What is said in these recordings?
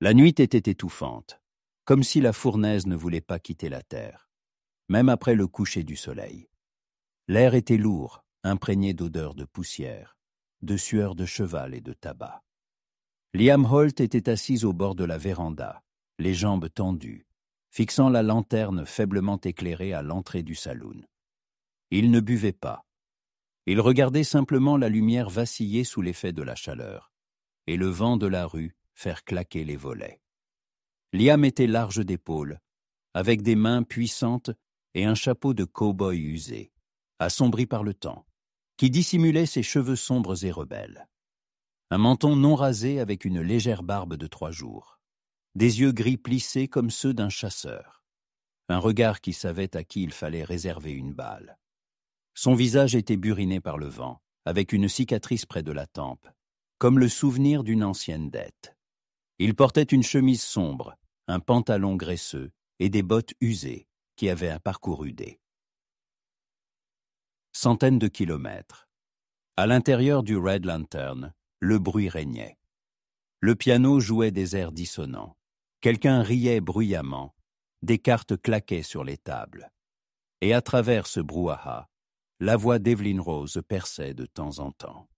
La nuit était étouffante, comme si la fournaise ne voulait pas quitter la terre, même après le coucher du soleil. L'air était lourd, imprégné d'odeurs de poussière, de sueur de cheval et de tabac. Liam Holt était assis au bord de la véranda, les jambes tendues, fixant la lanterne faiblement éclairée à l'entrée du saloon. Il ne buvait pas. Il regardait simplement la lumière vaciller sous l'effet de la chaleur, et le vent de la rue faire claquer les volets. Liam était large d'épaules, avec des mains puissantes et un chapeau de cow-boy usé, assombri par le temps, qui dissimulait ses cheveux sombres et rebelles. Un menton non rasé avec une légère barbe de 3 jours. Des yeux gris plissés comme ceux d'un chasseur. Un regard qui savait à qui il fallait réserver une balle. Son visage était buriné par le vent, avec une cicatrice près de la tempe, comme le souvenir d'une ancienne dette. Il portait une chemise sombre, un pantalon graisseux et des bottes usées qui avaient un parcours rudé. Centaines de kilomètres. À l'intérieur du Red Lantern, le bruit régnait. Le piano jouait des airs dissonants. Quelqu'un riait bruyamment. Des cartes claquaient sur les tables. Et à travers ce brouhaha, la voix d'Evelyn Rose perçait de temps en temps.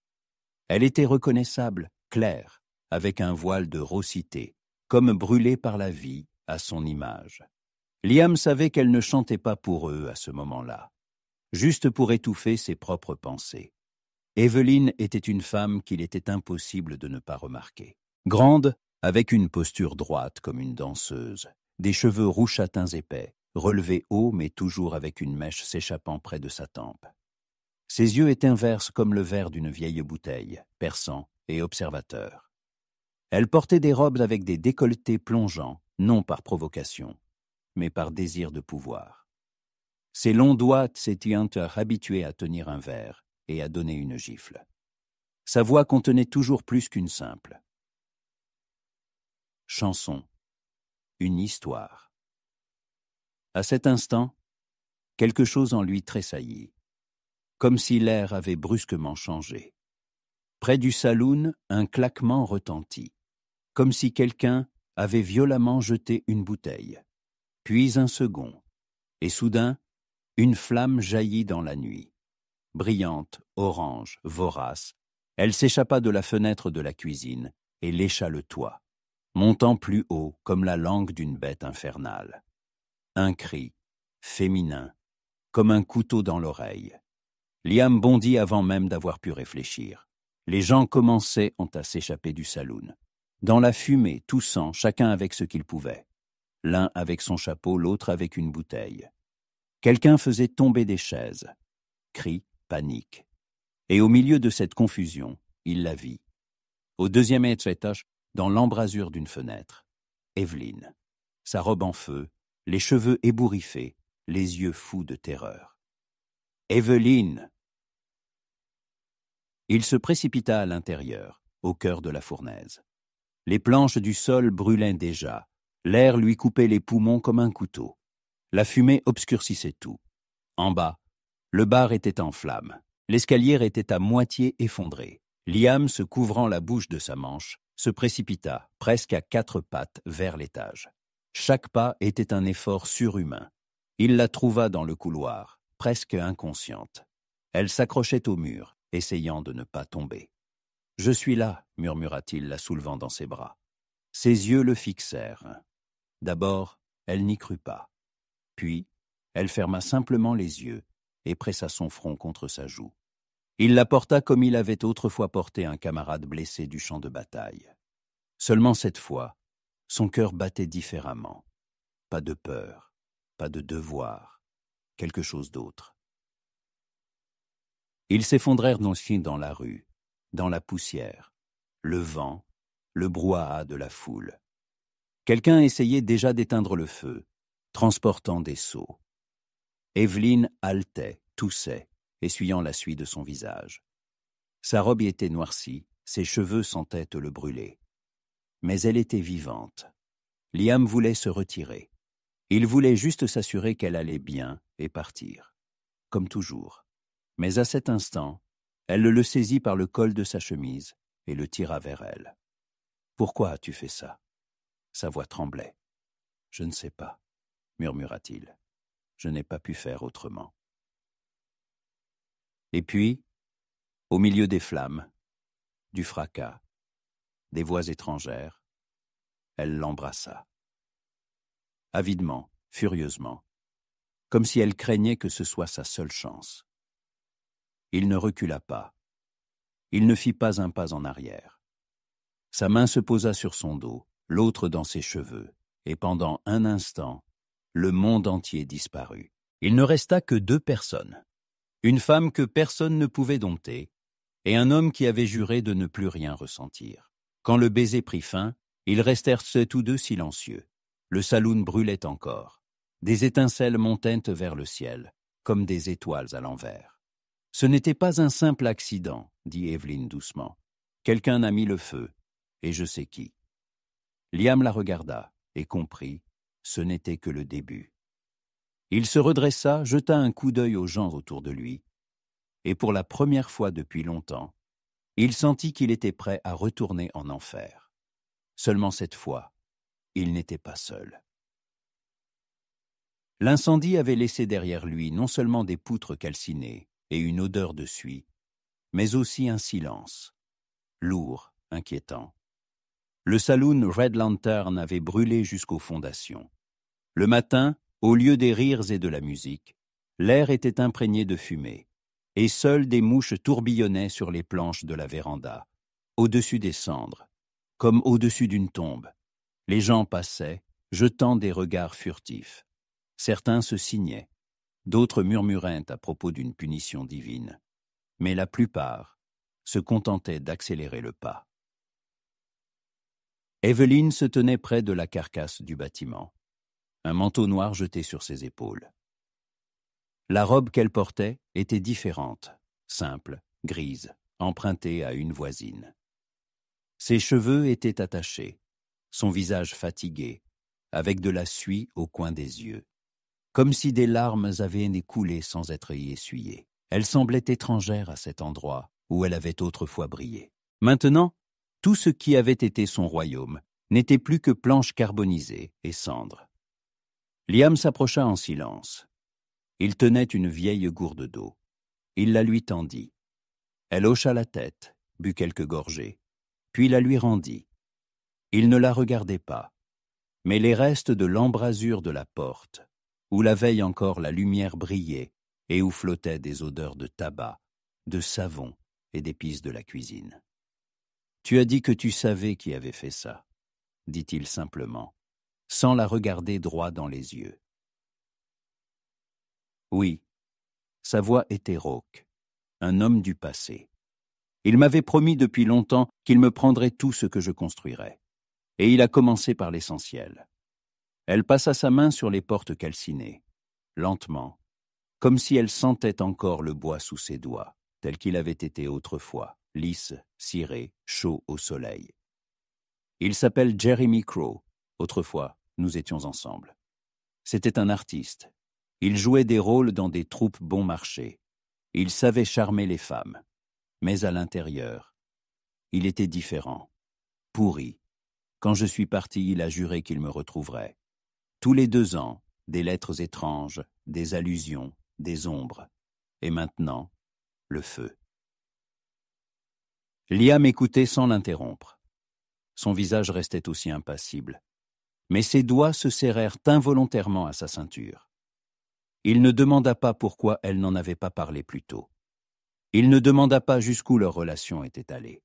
Elle était reconnaissable, claire, avec un voile de raucité, comme brûlée par la vie à son image. Liam savait qu'elle ne chantait pas pour eux à ce moment-là, juste pour étouffer ses propres pensées. Evelyn était une femme qu'il était impossible de ne pas remarquer. Grande, avec une posture droite comme une danseuse, des cheveux roux châtains épais, relevés haut mais toujours avec une mèche s'échappant près de sa tempe. Ses yeux étaient verts comme le verre d'une vieille bouteille, perçants et observateurs. Elle portait des robes avec des décolletés plongeants, non par provocation, mais par désir de pouvoir. Ses longs doigts s'étaient habitués à tenir un verre et à donner une gifle. Sa voix contenait toujours plus qu'une simple. Chanson, une histoire. À cet instant, quelque chose en lui tressaillit, comme si l'air avait brusquement changé. Près du saloon, un claquement retentit, comme si quelqu'un avait violemment jeté une bouteille. Puis un second, et soudain, une flamme jaillit dans la nuit. Brillante, orange, vorace, elle s'échappa de la fenêtre de la cuisine et lécha le toit, montant plus haut comme la langue d'une bête infernale. Un cri, féminin, comme un couteau dans l'oreille. Liam bondit avant même d'avoir pu réfléchir. Les gens commençaient à s'échapper du saloon. Dans la fumée, toussant, chacun avec ce qu'il pouvait. L'un avec son chapeau, l'autre avec une bouteille. Quelqu'un faisait tomber des chaises. Cris, panique. Et au milieu de cette confusion, il la vit. Au 2e étage, dans l'embrasure d'une fenêtre, Evelyn. Sa robe en feu, les cheveux ébouriffés, les yeux fous de terreur. « Evelyn !» Il se précipita à l'intérieur, au cœur de la fournaise. Les planches du sol brûlaient déjà. L'air lui coupait les poumons comme un couteau. La fumée obscurcissait tout. En bas, le bar était en flammes. L'escalier était à moitié effondré. Liam, se couvrant la bouche de sa manche, se précipita, presque à 4 pattes, vers l'étage. Chaque pas était un effort surhumain. Il la trouva dans le couloir, presque inconsciente. Elle s'accrochait au mur, essayant de ne pas tomber. « Je suis là », murmura-t-il, la soulevant dans ses bras. Ses yeux le fixèrent. D'abord, elle n'y crut pas. Puis, elle ferma simplement les yeux et pressa son front contre sa joue. Il la porta comme il avait autrefois porté un camarade blessé du champ de bataille. Seulement cette fois, son cœur battait différemment. Pas de peur, pas de devoir, quelque chose d'autre. Ils s'effondrèrent aussi dans la rue, dans la poussière, le vent, le brouhaha de la foule. Quelqu'un essayait déjà d'éteindre le feu, transportant des seaux. Evelyn haletait, toussait, essuyant la suie de son visage. Sa robe y était noircie, ses cheveux sentaient le brûler. Mais elle était vivante. Liam voulait se retirer. Il voulait juste s'assurer qu'elle allait bien et partir. Comme toujours. Mais à cet instant, elle le saisit par le col de sa chemise et le tira vers elle. « Pourquoi as-tu fait ça » Sa voix tremblait. « Je ne sais pas, » murmura-t-il. « Je n'ai pas pu faire autrement. » Et puis, au milieu des flammes, du fracas, des voix étrangères, elle l'embrassa. Avidement, furieusement, comme si elle craignait que ce soit sa seule chance. Il ne recula pas. Il ne fit pas un pas en arrière. Sa main se posa sur son dos, l'autre dans ses cheveux, et pendant un instant, le monde entier disparut. Il ne resta que 2 personnes. Une femme que personne ne pouvait dompter, et un homme qui avait juré de ne plus rien ressentir. Quand le baiser prit fin, ils restèrent tous 2 silencieux. Le saloon brûlait encore. Des étincelles montaient vers le ciel, comme des étoiles à l'envers. « Ce n'était pas un simple accident, » dit Evelyn doucement. « Quelqu'un a mis le feu, et je sais qui. » Liam la regarda et comprit, ce n'était que le début. Il se redressa, jeta un coup d'œil aux gens autour de lui, et pour la première fois depuis longtemps, il sentit qu'il était prêt à retourner en enfer. Seulement cette fois, il n'était pas seul. L'incendie avait laissé derrière lui non seulement des poutres calcinées et une odeur de suie, mais aussi un silence, lourd, inquiétant. Le saloon Red Lantern avait brûlé jusqu'aux fondations. Le matin, au lieu des rires et de la musique, l'air était imprégné de fumée, et seules des mouches tourbillonnaient sur les planches de la véranda, au-dessus des cendres, comme au-dessus d'une tombe. Les gens passaient, jetant des regards furtifs. Certains se signaient, d'autres murmuraient à propos d'une punition divine, mais la plupart se contentaient d'accélérer le pas. Evelyn se tenait près de la carcasse du bâtiment, un manteau noir jeté sur ses épaules. La robe qu'elle portait était différente, simple, grise, empruntée à une voisine. Ses cheveux étaient attachés, son visage fatigué, avec de la suie au coin des yeux, comme si des larmes avaient écoulé sans être y essuyées. Elle semblait étrangère à cet endroit où elle avait autrefois brillé. Maintenant, tout ce qui avait été son royaume n'était plus que planches carbonisées et cendres. Liam s'approcha en silence. Il tenait une vieille gourde d'eau. Il la lui tendit. Elle hocha la tête, but quelques gorgées, puis la lui rendit. Il ne la regardait pas, mais les restes de l'embrasure de la porte, où la veille encore la lumière brillait et où flottaient des odeurs de tabac, de savon et d'épices de la cuisine. « Tu as dit que tu savais qui avait fait ça, » dit-il simplement, sans la regarder droit dans les yeux. Oui, sa voix était rauque, un homme du passé. Il m'avait promis depuis longtemps qu'il me prendrait tout ce que je construirais. Et il a commencé par l'essentiel. Elle passa sa main sur les portes calcinées, lentement, comme si elle sentait encore le bois sous ses doigts, tel qu'il avait été autrefois, lisse, ciré, chaud au soleil. Il s'appelle Jeremy Crow. Autrefois, nous étions ensemble. C'était un artiste. Il jouait des rôles dans des troupes bon marché. Il savait charmer les femmes. Mais à l'intérieur, il était différent, pourri. Quand je suis parti, il a juré qu'il me retrouverait. Tous les 2 ans, des lettres étranges, des allusions, des ombres. Et maintenant, le feu. Liam écoutait sans l'interrompre. Son visage restait aussi impassible. Mais ses doigts se serrèrent involontairement à sa ceinture. Il ne demanda pas pourquoi elle n'en avait pas parlé plus tôt. Il ne demanda pas jusqu'où leur relation était allée.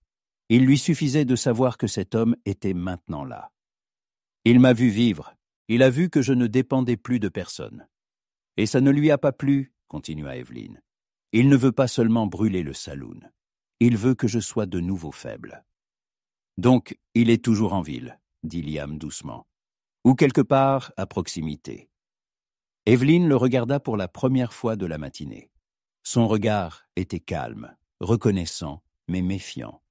Il lui suffisait de savoir que cet homme était maintenant là. Il m'a vu vivre. Il a vu que je ne dépendais plus de personne. Et ça ne lui a pas plu, continua Evelyn. Il ne veut pas seulement brûler le saloon. Il veut que je sois de nouveau faible. Donc, il est toujours en ville, dit Liam doucement. Ou quelque part à proximité. Evelyn le regarda pour la première fois de la matinée. Son regard était calme, reconnaissant, mais méfiant.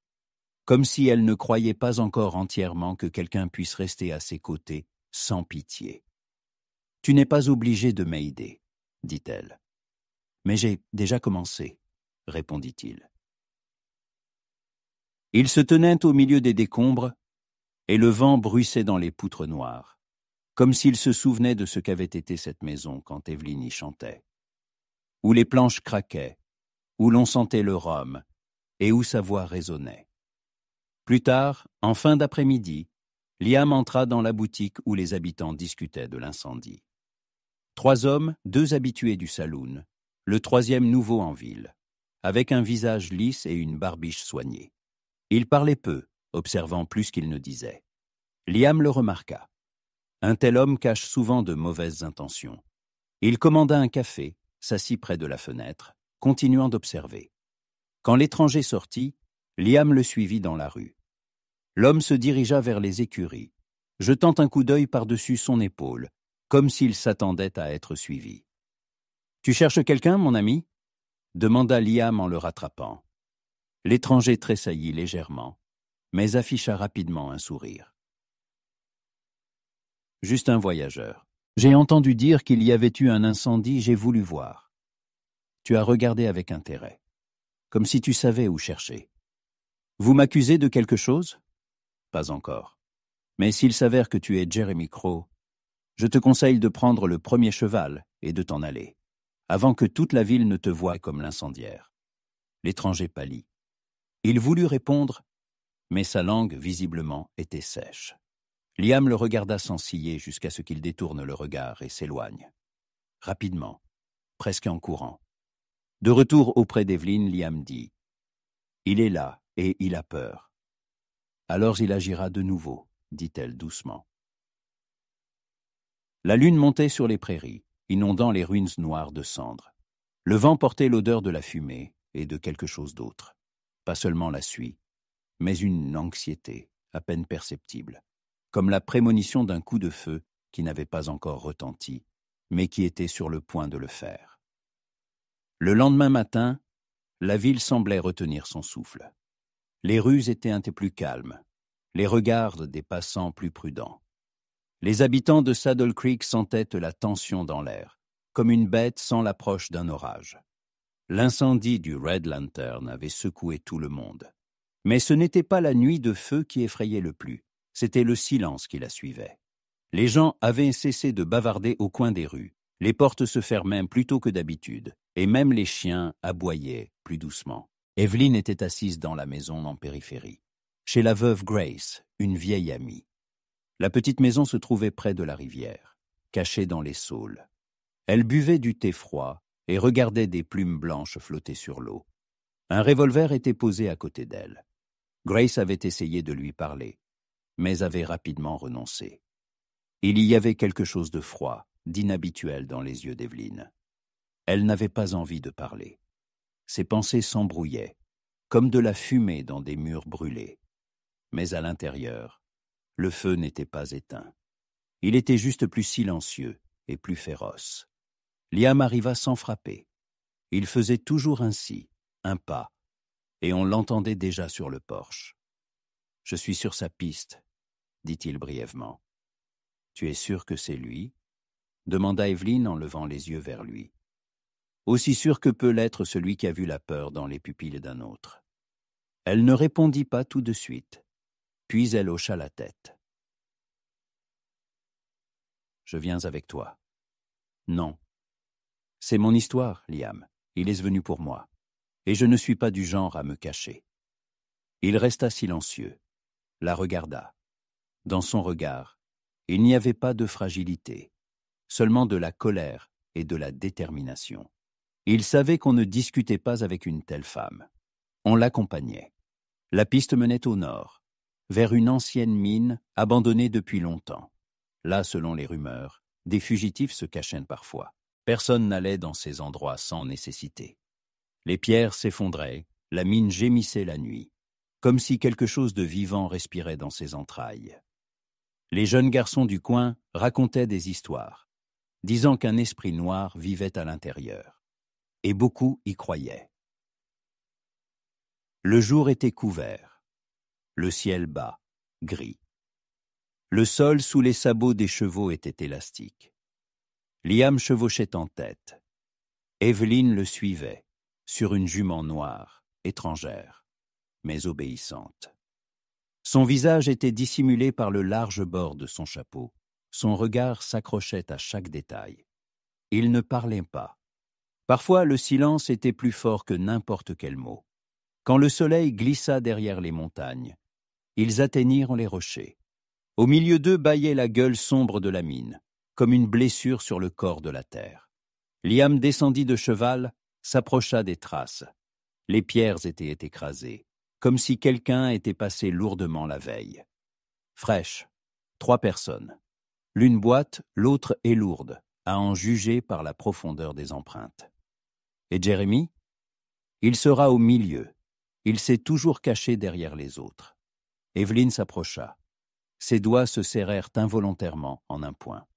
Comme si elle ne croyait pas encore entièrement que quelqu'un puisse rester à ses côtés sans pitié. « Tu n'es pas obligé de m'aider, » dit-elle. « Mais j'ai déjà commencé, » répondit-il. Il se tenait au milieu des décombres, et le vent bruissait dans les poutres noires, comme s'il se souvenait de ce qu'avait été cette maison quand Evelyne y chantait, où les planches craquaient, où l'on sentait le rhum, et où sa voix résonnait. Plus tard, en fin d'après-midi, Liam entra dans la boutique où les habitants discutaient de l'incendie. 3 hommes, 2 habitués du saloon, le 3e nouveau en ville, avec un visage lisse et une barbiche soignée. Il parlait peu, observant plus qu'il ne disait. Liam le remarqua. Un tel homme cache souvent de mauvaises intentions. Il commanda un café, s'assit près de la fenêtre, continuant d'observer. Quand l'étranger sortit, Liam le suivit dans la rue. L'homme se dirigea vers les écuries, jetant un coup d'œil par-dessus son épaule, comme s'il s'attendait à être suivi. « Tu cherches quelqu'un, mon ami ?» demanda Liam en le rattrapant. L'étranger tressaillit légèrement, mais afficha rapidement un sourire. « Juste un voyageur. J'ai entendu dire qu'il y avait eu un incendie, j'ai voulu voir. » Tu as regardé avec intérêt, comme si tu savais où chercher. « Vous m'accusez de quelque chose ?» Pas encore. Mais s'il s'avère que tu es Jeremy Crow, je te conseille de prendre le premier cheval et de t'en aller, avant que toute la ville ne te voie comme l'incendiaire. L'étranger pâlit. Il voulut répondre, mais sa langue, visiblement, était sèche. Liam le regarda sans ciller jusqu'à ce qu'il détourne le regard et s'éloigne. Rapidement, presque en courant. De retour auprès d'Evelyne, Liam dit « Il est là et il a peur. » « Alors il agira de nouveau, » dit-elle doucement. La lune montait sur les prairies, inondant les ruines noires de cendres. Le vent portait l'odeur de la fumée et de quelque chose d'autre. Pas seulement la suie, mais une anxiété, à peine perceptible, comme la prémonition d'un coup de feu qui n'avait pas encore retenti, mais qui était sur le point de le faire. Le lendemain matin, la ville semblait retenir son souffle. Les rues étaient un peu plus calmes, les regards des passants plus prudents. Les habitants de Saddle Creek sentaient la tension dans l'air, comme une bête sent l'approche d'un orage. L'incendie du Red Lantern avait secoué tout le monde. Mais ce n'était pas la nuit de feu qui effrayait le plus, c'était le silence qui la suivait. Les gens avaient cessé de bavarder au coin des rues, les portes se fermaient plus tôt que d'habitude, et même les chiens aboyaient plus doucement. Evelyne était assise dans la maison en périphérie, chez la veuve Grace, une vieille amie. La petite maison se trouvait près de la rivière, cachée dans les saules. Elle buvait du thé froid et regardait des plumes blanches flotter sur l'eau. Un revolver était posé à côté d'elle. Grace avait essayé de lui parler, mais avait rapidement renoncé. Il y avait quelque chose de froid, d'inhabituel dans les yeux d'Evelyne. Elle n'avait pas envie de parler. Ses pensées s'embrouillaient, comme de la fumée dans des murs brûlés. Mais à l'intérieur, le feu n'était pas éteint. Il était juste plus silencieux et plus féroce. Liam arriva sans frapper. Il faisait toujours ainsi, un pas, et on l'entendait déjà sur le porche. « Je suis sur sa piste, » dit-il brièvement. « Tu es sûr que c'est lui ?» demanda Evelyne en levant les yeux vers lui. Aussi sûr que peut l'être celui qui a vu la peur dans les pupilles d'un autre. Elle ne répondit pas tout de suite, puis elle hocha la tête. « Je viens avec toi. »« Non. C'est mon histoire, Liam. Il est venu pour moi. Et je ne suis pas du genre à me cacher. » Il resta silencieux, la regarda. Dans son regard, il n'y avait pas de fragilité, seulement de la colère et de la détermination. Il savait qu'on ne discutait pas avec une telle femme. On l'accompagnait. La piste menait au nord, vers une ancienne mine abandonnée depuis longtemps. Là, selon les rumeurs, des fugitifs se cachaient parfois. Personne n'allait dans ces endroits sans nécessité. Les pierres s'effondraient, la mine gémissait la nuit, comme si quelque chose de vivant respirait dans ses entrailles. Les jeunes garçons du coin racontaient des histoires, disant qu'un esprit noir vivait à l'intérieur. Et beaucoup y croyaient. Le jour était couvert, le ciel bas, gris. Le sol sous les sabots des chevaux était élastique. Liam chevauchait en tête. Evelyne le suivait, sur une jument noire, étrangère, mais obéissante. Son visage était dissimulé par le large bord de son chapeau. Son regard s'accrochait à chaque détail. Il ne parlait pas. Parfois, le silence était plus fort que n'importe quel mot. Quand le soleil glissa derrière les montagnes, ils atteignirent les rochers. Au milieu d'eux bâillait la gueule sombre de la mine, comme une blessure sur le corps de la terre. Liam descendit de cheval, s'approcha des traces. Les pierres étaient écrasées, comme si quelqu'un était passé lourdement la veille. Fraîches, 3 personnes. L'une boite, l'autre est lourde, à en juger par la profondeur des empreintes. Et Jeremy? Il sera au milieu. Il s'est toujours caché derrière les autres. Evelyn s'approcha. Ses doigts se serrèrent involontairement en un point.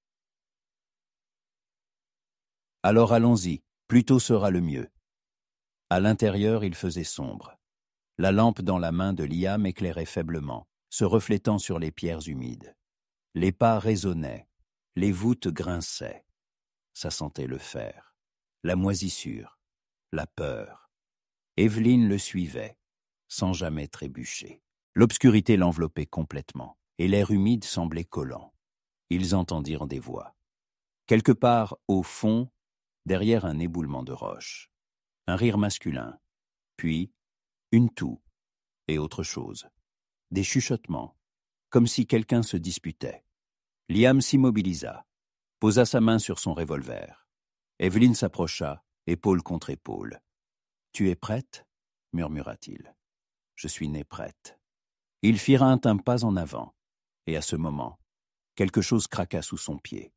Alors allons-y, plus tôt sera le mieux. À l'intérieur, il faisait sombre. La lampe dans la main de Liam éclairait faiblement, se reflétant sur les pierres humides. Les pas résonnaient, les voûtes grinçaient. Ça sentait le fer, la moisissure, la peur. Evelyn le suivait, sans jamais trébucher. L'obscurité l'enveloppait complètement, et l'air humide semblait collant. Ils entendirent des voix. Quelque part, au fond, derrière un éboulement de roches, un rire masculin, puis une toux et autre chose. Des chuchotements, comme si quelqu'un se disputait. Liam s'immobilisa, posa sa main sur son revolver. Evelyn s'approcha, épaule contre épaule. « Tu es prête ?» murmura-t-il. « Je suis née prête. » Ils firent un pas en avant, et à ce moment, quelque chose craqua sous son pied.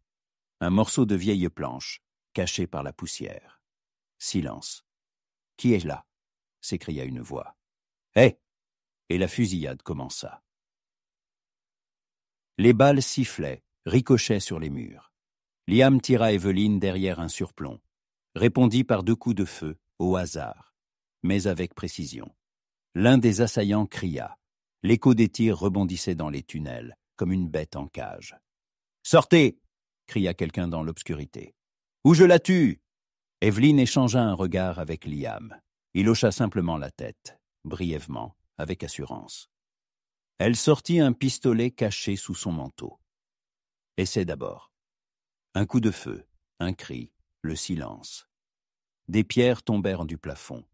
Un morceau de vieille planche, caché par la poussière. Silence. « Qui est là ?» s'écria une voix. « Hé !» Et la fusillade commença. Les balles sifflaient, ricochaient sur les murs. Liam tira Evelyn derrière un surplomb, répondit par 2 coups de feu, au hasard, mais avec précision. L'un des assaillants cria. L'écho des tirs rebondissait dans les tunnels, comme une bête en cage. « Sortez !» cria quelqu'un dans l'obscurité. « Ou je la tue !» Evelyn échangea un regard avec Liam. Il hocha simplement la tête, brièvement, avec assurance. Elle sortit un pistolet caché sous son manteau. « Essaie d'abord. » Un coup de feu, un cri, le silence. Des pierres tombèrent du plafond.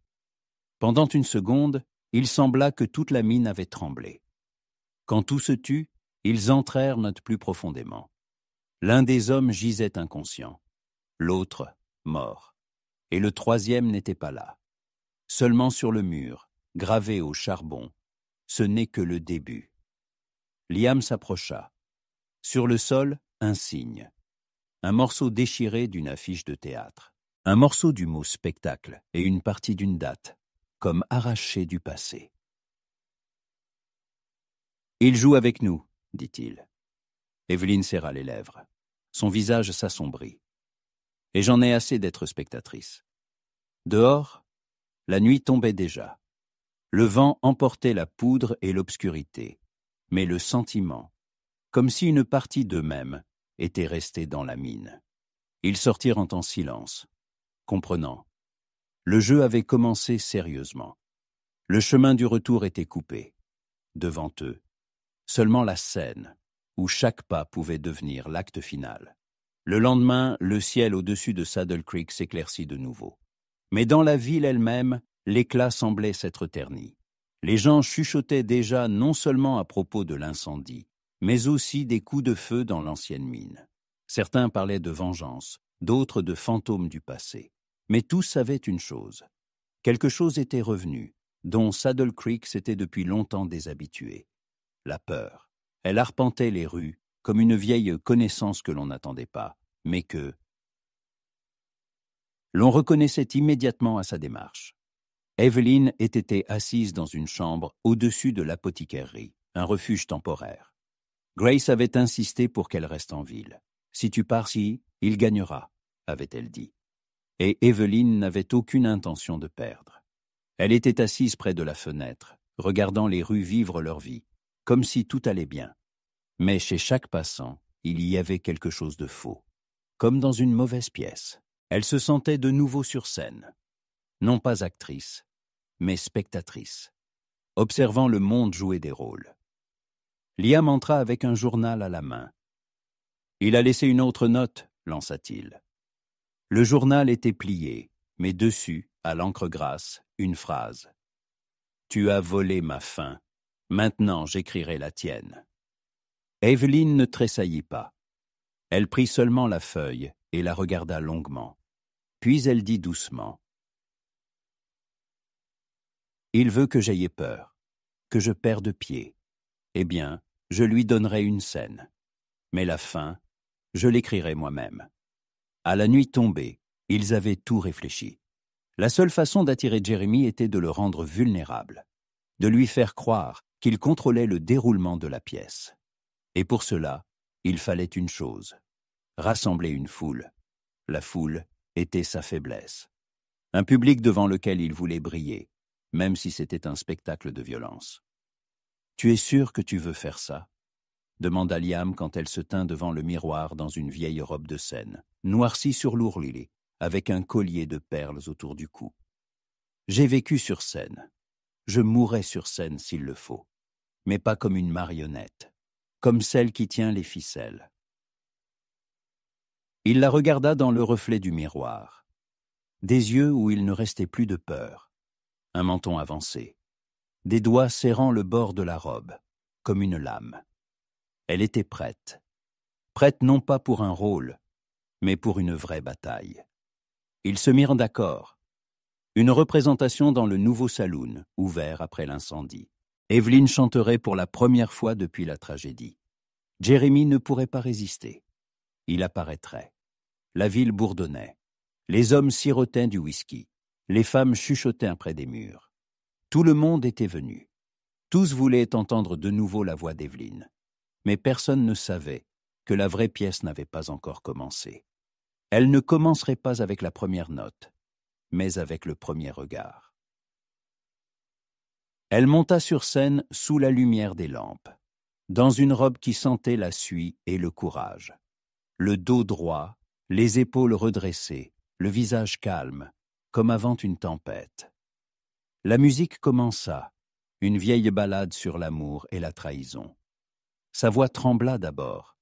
Pendant une seconde, il sembla que toute la mine avait tremblé. Quand tout se tut, ils entrèrent notre plus profondément. L'un des hommes gisait inconscient, l'autre mort, et le troisième n'était pas là. Seulement sur le mur, gravé au charbon, ce n'est que le début. Liam s'approcha. Sur le sol, un signe. Un morceau déchiré d'une affiche de théâtre. Un morceau du mot spectacle et une partie d'une date, comme arraché du passé. « Il joue avec nous, » dit-il. Evelyn serra les lèvres. Son visage s'assombrit. « Et j'en ai assez d'être spectatrice. » Dehors, la nuit tombait déjà. Le vent emportait la poudre et l'obscurité, mais le sentiment, comme si une partie d'eux-mêmes était restée dans la mine. Ils sortirent en silence, comprenant. Le jeu avait commencé sérieusement. Le chemin du retour était coupé. Devant eux, seulement la scène, où chaque pas pouvait devenir l'acte final. Le lendemain, le ciel au-dessus de Saddle Creek s'éclaircit de nouveau. Mais dans la ville elle-même, l'éclat semblait s'être terni. Les gens chuchotaient déjà non seulement à propos de l'incendie, mais aussi des coups de feu dans l'ancienne mine. Certains parlaient de vengeance, d'autres de fantômes du passé. Mais tous savaient une chose. Quelque chose était revenu, dont Saddle Creek s'était depuis longtemps déshabitué. La peur. Elle arpentait les rues comme une vieille connaissance que l'on n'attendait pas, mais que l'on reconnaissait immédiatement à sa démarche. Evelyn était assise dans une chambre au-dessus de l'apothicairerie, un refuge temporaire. Grace avait insisté pour qu'elle reste en ville. « Si tu pars ici, il gagnera », avait-elle dit. Et Evelyn n'avait aucune intention de perdre. Elle était assise près de la fenêtre, regardant les rues vivre leur vie, comme si tout allait bien. Mais chez chaque passant, il y avait quelque chose de faux, comme dans une mauvaise pièce. Elle se sentait de nouveau sur scène, non pas actrice, mais spectatrice, observant le monde jouer des rôles. Liam entra avec un journal à la main. « Il a laissé une autre note, lança-t-il. Le journal était plié, mais dessus, à l'encre grasse, une phrase. « Tu as volé ma faim. Maintenant j'écrirai la tienne. » Evelyn ne tressaillit pas. Elle prit seulement la feuille et la regarda longuement. Puis elle dit doucement. « Il veut que j'aie peur, que je perde pied. Eh bien, je lui donnerai une scène. Mais la fin, je l'écrirai moi-même. » À la nuit tombée, ils avaient tout réfléchi. La seule façon d'attirer Jeremy était de le rendre vulnérable, de lui faire croire qu'il contrôlait le déroulement de la pièce. Et pour cela, il fallait une chose, rassembler une foule. La foule était sa faiblesse. Un public devant lequel il voulait briller, même si c'était un spectacle de violence. « Tu es sûr que tu veux faire ça ?» demanda Liam quand elle se tint devant le miroir dans une vieille robe de scène, noircie sur l'ourlili, avec un collier de perles autour du cou. « J'ai vécu sur scène. Je mourrai sur scène s'il le faut, mais pas comme une marionnette, comme celle qui tient les ficelles. » Il la regarda dans le reflet du miroir. Des yeux où il ne restait plus de peur, un menton avancé, des doigts serrant le bord de la robe, comme une lame. Elle était prête. Prête non pas pour un rôle, mais pour une vraie bataille. Ils se mirent d'accord. Une représentation dans le nouveau saloon, ouvert après l'incendie. Evelyn chanterait pour la première fois depuis la tragédie. Jeremy ne pourrait pas résister. Il apparaîtrait. La ville bourdonnait. Les hommes sirotaient du whisky. Les femmes chuchotaient près des murs. Tout le monde était venu. Tous voulaient entendre de nouveau la voix d'Evelyn. Mais personne ne savait que la vraie pièce n'avait pas encore commencé. Elle ne commencerait pas avec la première note, mais avec le premier regard. Elle monta sur scène sous la lumière des lampes, dans une robe qui sentait la suie et le courage. Le dos droit, les épaules redressées, le visage calme, comme avant une tempête. La musique commença, une vieille ballade sur l'amour et la trahison. Sa voix trembla d'abord,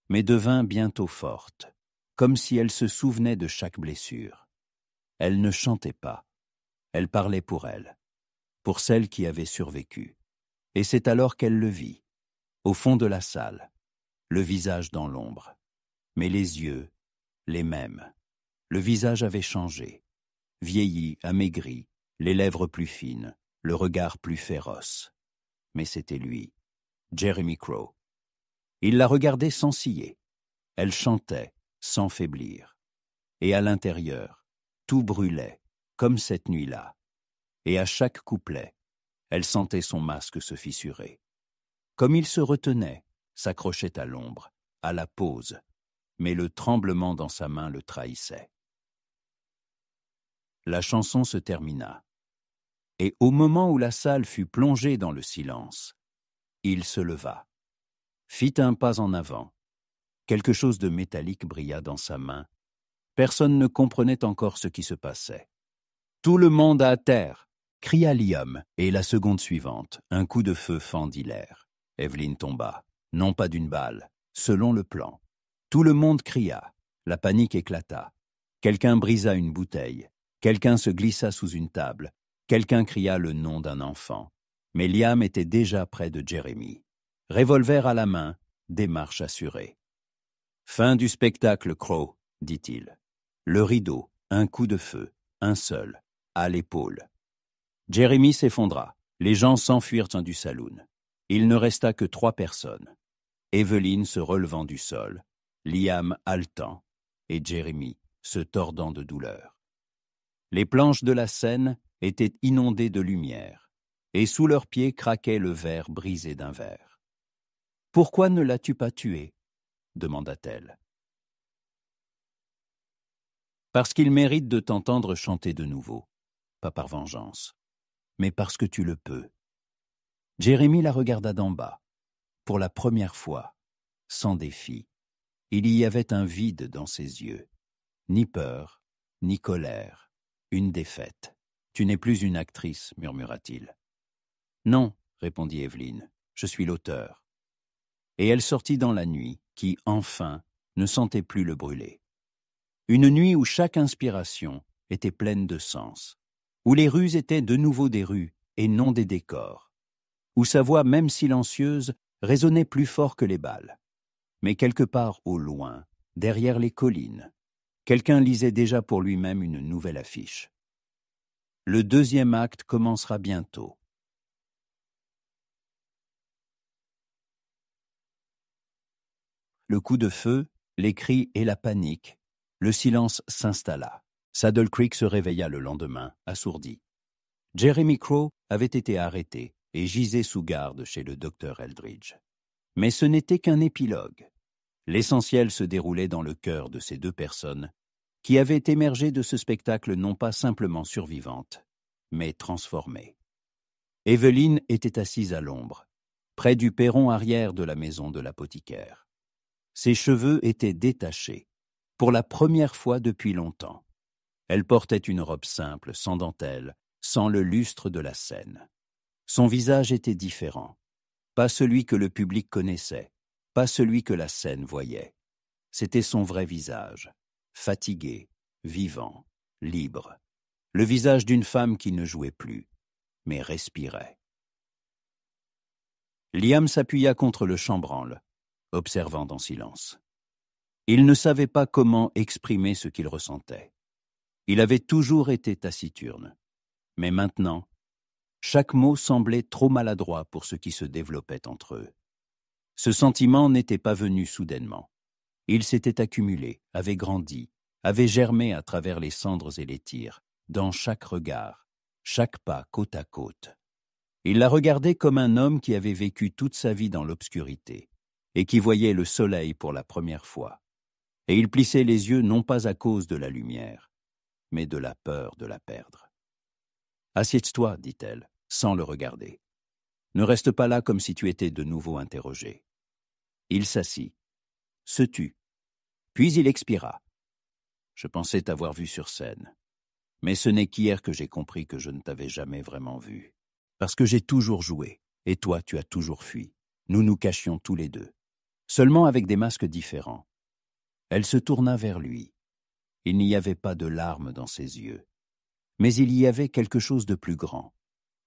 mais devint bientôt forte, comme si elle se souvenait de chaque blessure. Elle ne chantait pas, elle parlait pour elle, pour celle qui avait survécu. Et c'est alors qu'elle le vit, au fond de la salle, le visage dans l'ombre, mais les yeux, les mêmes. Le visage avait changé, vieilli, amaigri, les lèvres plus fines, le regard plus féroce. Mais c'était lui, Jeremy Crow. Il la regardait sans ciller. Elle chantait, sans faiblir. Et à l'intérieur, tout brûlait, comme cette nuit-là. Et à chaque couplet, elle sentait son masque se fissurer. Comme il se retenait, s'accrochait à l'ombre, à la pose, mais le tremblement dans sa main le trahissait. La chanson se termina. Et au moment où la salle fut plongée dans le silence, il se leva, fit un pas en avant. Quelque chose de métallique brilla dans sa main. Personne ne comprenait encore ce qui se passait. « Tout le monde à terre !» cria Liam, et la seconde suivante, un coup de feu fendit l'air. Evelyn tomba, non pas d'une balle, selon le plan. Tout le monde cria, la panique éclata. Quelqu'un brisa une bouteille, quelqu'un se glissa sous une table, quelqu'un cria le nom d'un enfant. Mais Liam était déjà près de Jeremy. Revolver à la main, démarche assurée. « Fin du spectacle, Crow, » dit-il. Le rideau, un coup de feu, un seul, à l'épaule. Jeremy s'effondra. Les gens s'enfuirent du saloon. Il ne resta que 3 personnes. Evelyn se relevant du sol, Liam haletant, et Jeremy se tordant de douleur. Les planches de la scène étaient inondées de lumière, et sous leurs pieds craquait le verre brisé d'un verre. « Pourquoi ne l'as-tu pas tué ?» demanda-t-elle. « Parce qu'il mérite de t'entendre chanter de nouveau, pas par vengeance, mais parce que tu le peux. » Jeremy la regarda d'en bas, pour la première fois, sans défi. Il y avait un vide dans ses yeux, ni peur, ni colère, une défaite. « Tu n'es plus une actrice, murmura-t-il. « Non, répondit Evelyn, je suis l'auteur. et elle sortit dans la nuit, qui, enfin, ne sentait plus le brûler. Une nuit où chaque inspiration était pleine de sens, où les rues étaient de nouveau des rues et non des décors, où sa voix, même silencieuse, résonnait plus fort que les balles. Mais quelque part au loin, derrière les collines, quelqu'un lisait déjà pour lui-même une nouvelle affiche. Le deuxième acte commencera bientôt. Le coup de feu, les cris et la panique, le silence s'installa. Saddle Creek se réveilla le lendemain, assourdi. Jeremy Crow avait été arrêté et gisait sous garde chez le docteur Eldridge. Mais ce n'était qu'un épilogue. L'essentiel se déroulait dans le cœur de ces deux personnes qui avaient émergé de ce spectacle non pas simplement survivantes, mais transformées. Evelyn était assise à l'ombre, près du perron arrière de la maison de l'apothicaire. Ses cheveux étaient détachés, pour la première fois depuis longtemps. Elle portait une robe simple, sans dentelle, sans le lustre de la scène. Son visage était différent, pas celui que le public connaissait, pas celui que la scène voyait. C'était son vrai visage, fatigué, vivant, libre. Le visage d'une femme qui ne jouait plus, mais respirait. Liam s'appuya contre le chambranle, observant en silence. Il ne savait pas comment exprimer ce qu'il ressentait. Il avait toujours été taciturne, mais maintenant, chaque mot semblait trop maladroit pour ce qui se développait entre eux. Ce sentiment n'était pas venu soudainement. Il s'était accumulé, avait grandi, avait germé à travers les cendres et les tirs, dans chaque regard, chaque pas côte à côte. Il la regardait comme un homme qui avait vécu toute sa vie dans l'obscurité et qui voyait le soleil pour la première fois. Et il plissait les yeux non pas à cause de la lumière, mais de la peur de la perdre. « Assieds-toi, dit-elle, sans le regarder. Ne reste pas là comme si tu étais de nouveau interrogé. » Il s'assit, se tut, puis il expira. « Je pensais t'avoir vu sur scène, mais ce n'est qu'hier que j'ai compris que je ne t'avais jamais vraiment vu. Parce que j'ai toujours joué, et toi tu as toujours fui. Nous nous cachions tous les deux, seulement avec des masques différents. » Elle se tourna vers lui. Il n'y avait pas de larmes dans ses yeux, mais il y avait quelque chose de plus grand,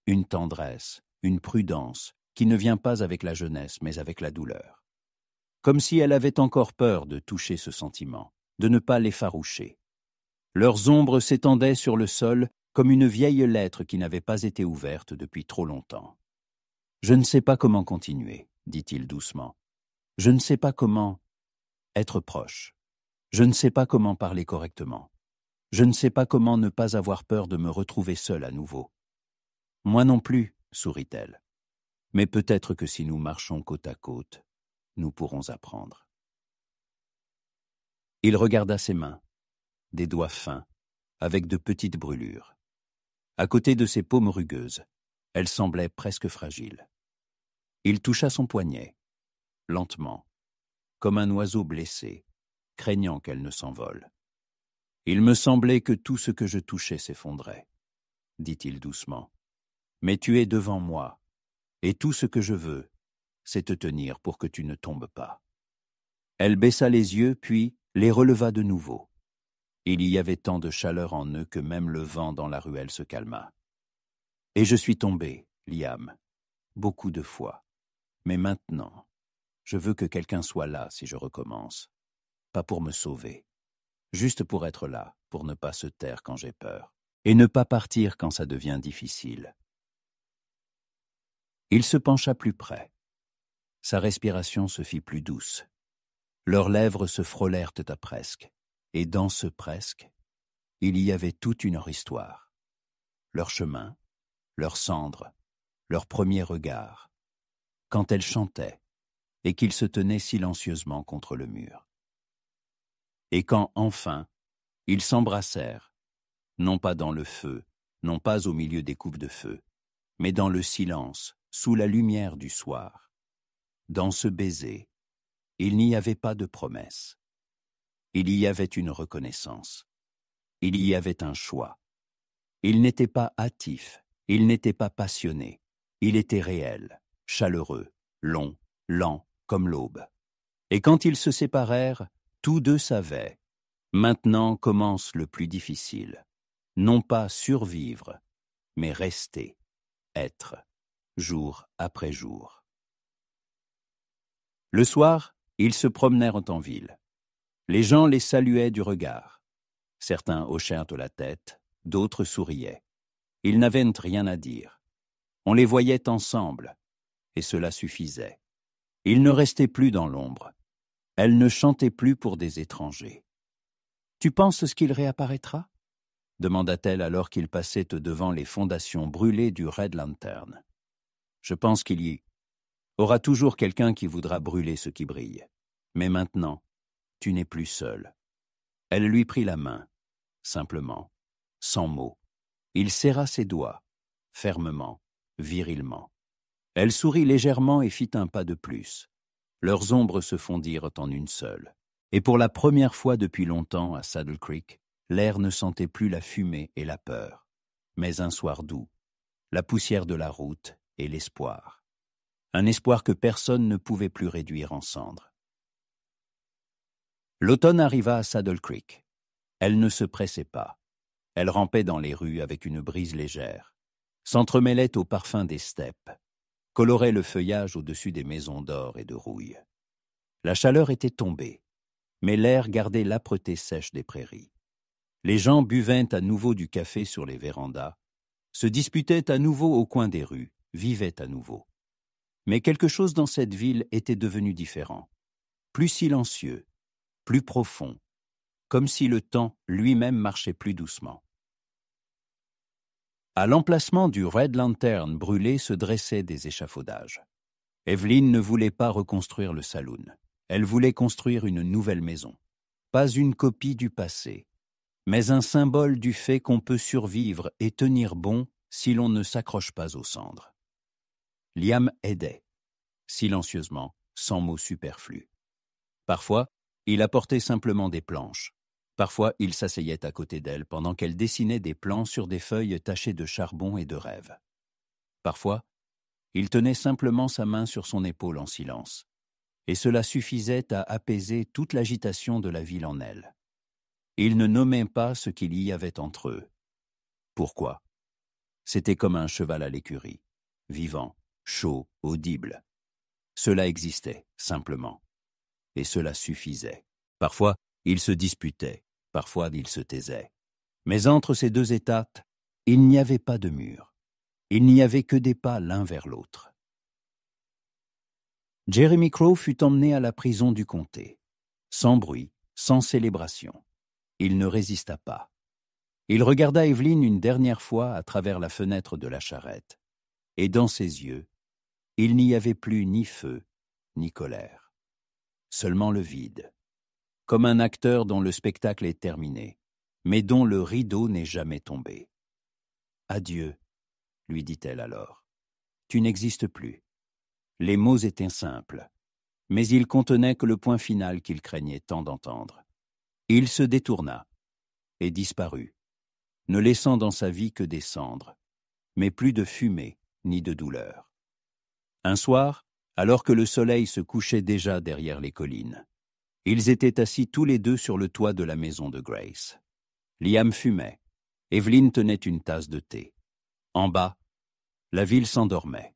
une tendresse, une prudence, qui ne vient pas avec la jeunesse, mais avec la douleur. Comme si elle avait encore peur de toucher ce sentiment, de ne pas l'effaroucher. Leurs ombres s'étendaient sur le sol comme une vieille lettre qui n'avait pas été ouverte depuis trop longtemps. « Je ne sais pas comment continuer, » dit-il doucement. « Je ne sais pas comment être proche. Je ne sais pas comment parler correctement. Je ne sais pas comment ne pas avoir peur de me retrouver seule à nouveau. »« Moi non plus, » sourit-elle. « Mais peut-être que si nous marchons côte à côte, nous pourrons apprendre. » Il regarda ses mains, des doigts fins, avec de petites brûlures. À côté de ses paumes rugueuses, elles semblaient presque fragiles. Il toucha son poignet, lentement, comme un oiseau blessé, craignant qu'elle ne s'envole. « Il me semblait que tout ce que je touchais s'effondrait, » dit-il doucement. « Mais tu es devant moi, et tout ce que je veux, c'est te tenir pour que tu ne tombes pas. » Elle baissa les yeux, puis les releva de nouveau. Il y avait tant de chaleur en eux que même le vent dans la ruelle se calma. « Et je suis tombée, Liam, beaucoup de fois. Mais maintenant, je veux que quelqu'un soit là si je recommence. Pas pour me sauver, juste pour être là, pour ne pas se taire quand j'ai peur, et ne pas partir quand ça devient difficile. » Il se pencha plus près. Sa respiration se fit plus douce. Leurs lèvres se frôlèrent à presque, et dans ce presque, il y avait toute une histoire. Leur chemin, leurs cendres, leur premier regard, quand elle chantait, et qu'ils se tenaient silencieusement contre le mur. Et quand, enfin, ils s'embrassèrent, non pas dans le feu, non pas au milieu des coupes de feu, mais dans le silence, sous la lumière du soir. Dans ce baiser, il n'y avait pas de promesse. Il y avait une reconnaissance. Il y avait un choix. Il n'était pas hâtif, il n'était pas passionné. Il était réel, chaleureux, long, lent, comme l'aube. Et quand ils se séparèrent, tous deux savaient. Maintenant commence le plus difficile. Non pas survivre, mais rester, être, jour après jour. Le soir, ils se promenèrent en ville. Les gens les saluaient du regard. Certains hochèrent la tête, d'autres souriaient. Ils n'avaient rien à dire. On les voyait ensemble, et cela suffisait. Ils ne restaient plus dans l'ombre. Elle ne chantait plus pour des étrangers. « Tu penses ce qu'il réapparaîtra » demanda-t-elle alors qu'ils passaient devant les fondations brûlées du Red Lantern. « Je pense qu'il y aura toujours quelqu'un qui voudra brûler ce qui brille. Mais maintenant, tu n'es plus seul. » Elle lui prit la main, simplement, sans mots. Il serra ses doigts, fermement, virilement. Elle sourit légèrement et fit un pas de plus. Leurs ombres se fondirent en une seule. Et pour la première fois depuis longtemps à Saddle Creek, l'air ne sentait plus la fumée et la peur, mais un soir doux, la poussière de la route et l'espoir. Un espoir que personne ne pouvait plus réduire en cendres. L'automne arriva à Saddle Creek. Elle ne se pressait pas. Elle rampait dans les rues avec une brise légère, s'entremêlait au parfum des steppes, colorait le feuillage au-dessus des maisons d'or et de rouille. La chaleur était tombée, mais l'air gardait l'âpreté sèche des prairies. Les gens buvaient à nouveau du café sur les vérandas, se disputaient à nouveau au coin des rues, vivaient à nouveau. Mais quelque chose dans cette ville était devenu différent, plus silencieux, plus profond, comme si le temps lui-même marchait plus doucement. À l'emplacement du Red Lantern brûlé se dressaient des échafaudages. Evelyn ne voulait pas reconstruire le saloon. Elle voulait construire une nouvelle maison. Pas une copie du passé, mais un symbole du fait qu'on peut survivre et tenir bon si l'on ne s'accroche pas aux cendres. Liam aidait, silencieusement, sans mots superflus. Parfois, il apportait simplement des planches. Parfois, il s'asseyait à côté d'elle pendant qu'elle dessinait des plans sur des feuilles tachées de charbon et de rêves. Parfois, il tenait simplement sa main sur son épaule en silence, et cela suffisait à apaiser toute l'agitation de la ville en elle. Il ne nommait pas ce qu'il y avait entre eux. Pourquoi ? C'était comme un cheval à l'écurie, vivant, chaud, audible. Cela existait, simplement. Et cela suffisait. Parfois, ils se disputaient, parfois ils se taisaient. Mais entre ces deux états, il n'y avait pas de mur. Il n'y avait que des pas l'un vers l'autre. Jeremy Crow fut emmené à la prison du comté, sans bruit, sans célébration. Il ne résista pas. Il regarda Evelyn une dernière fois à travers la fenêtre de la charrette, et dans ses yeux, il n'y avait plus ni feu, ni colère. Seulement le vide, comme un acteur dont le spectacle est terminé, mais dont le rideau n'est jamais tombé. « Adieu », lui dit-elle alors. « Tu n'existes plus. » Les mots étaient simples, mais ils contenaient que le point final qu'il craignait tant d'entendre. Il se détourna et disparut, ne laissant dans sa vie que des cendres, mais plus de fumée ni de douleur. Un soir, alors que le soleil se couchait déjà derrière les collines, ils étaient assis tous les deux sur le toit de la maison de Grace. Liam fumait, Evelyn tenait une tasse de thé. En bas, la ville s'endormait.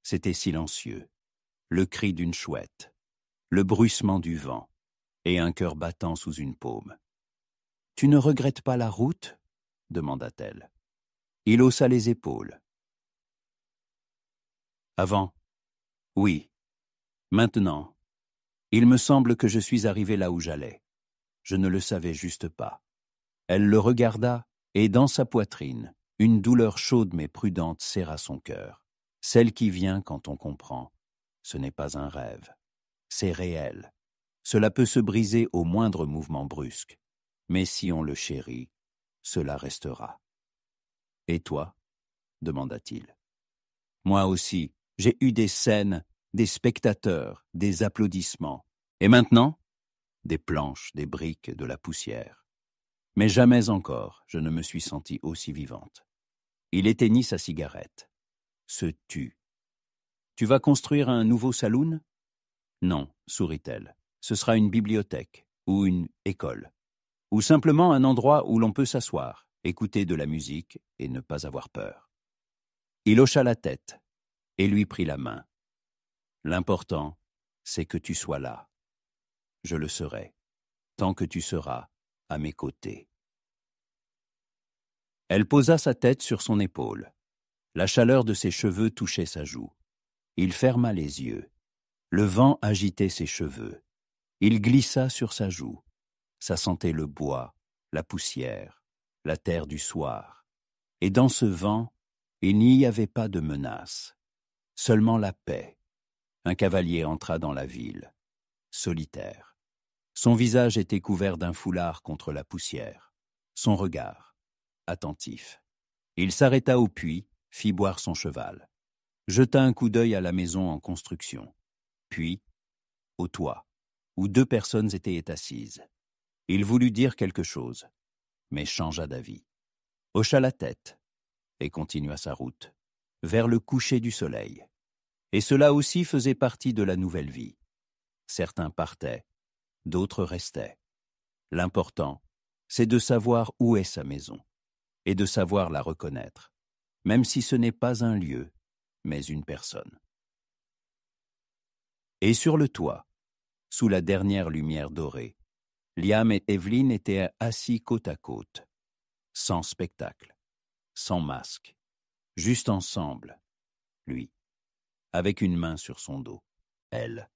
C'était silencieux. Le cri d'une chouette, le bruissement du vent et un cœur battant sous une paume. « Tu ne regrettes pas la route ?» demanda-t-elle. Il haussa les épaules. « Avant, oui. Maintenant, il me semble que je suis arrivé là où j'allais. Je ne le savais juste pas. » Elle le regarda et dans sa poitrine, une douleur chaude mais prudente serra son cœur. Celle qui vient quand on comprend. Ce n'est pas un rêve. C'est réel. Cela peut se briser au moindre mouvement brusque. Mais si on le chérit, cela restera. « Et toi ?» demanda-t-il. « Moi aussi, j'ai eu des scènes, des spectateurs, des applaudissements. Et maintenant ? Des planches, des briques, de la poussière. Mais jamais encore je ne me suis sentie aussi vivante. » Il éteignit sa cigarette. Se tut. « Tu vas construire un nouveau saloon ? Non, sourit-elle, ce sera une bibliothèque ou une école, ou simplement un endroit où l'on peut s'asseoir, écouter de la musique et ne pas avoir peur. Il hocha la tête et lui prit la main. L'important, c'est que tu sois là. Je le serai, tant que tu seras à mes côtés. Elle posa sa tête sur son épaule. La chaleur de ses cheveux touchait sa joue. Il ferma les yeux. Le vent agitait ses cheveux. Il glissa sur sa joue. Ça sentait le bois, la poussière, la terre du soir. Et dans ce vent, il n'y avait pas de menace, seulement la paix. Un cavalier entra dans la ville, solitaire. Son visage était couvert d'un foulard contre la poussière. Son regard, attentif. Il s'arrêta au puits, fit boire son cheval. Jeta un coup d'œil à la maison en construction. Puis, au toit, où 2 personnes étaient assises. Il voulut dire quelque chose, mais changea d'avis. Hocha la tête et continua sa route, vers le coucher du soleil. Et cela aussi faisait partie de la nouvelle vie. Certains partaient, d'autres restaient. L'important, c'est de savoir où est sa maison, et de savoir la reconnaître, même si ce n'est pas un lieu, mais une personne. Et sur le toit, sous la dernière lumière dorée, Liam et Evelyn étaient assis côte à côte, sans spectacle, sans masque, juste ensemble, lui, avec une main sur son dos, elle,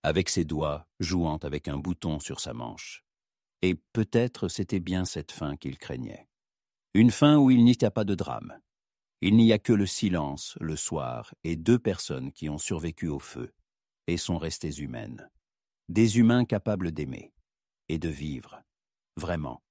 avec ses doigts jouant avec un bouton sur sa manche. Et peut-être c'était bien cette fin qu'il craignait. Une fin où il n'y a pas de drame. Il n'y a que le silence, le soir, et 2 personnes qui ont survécu au feu et sont restées humaines. Des humains capables d'aimer et de vivre, vraiment.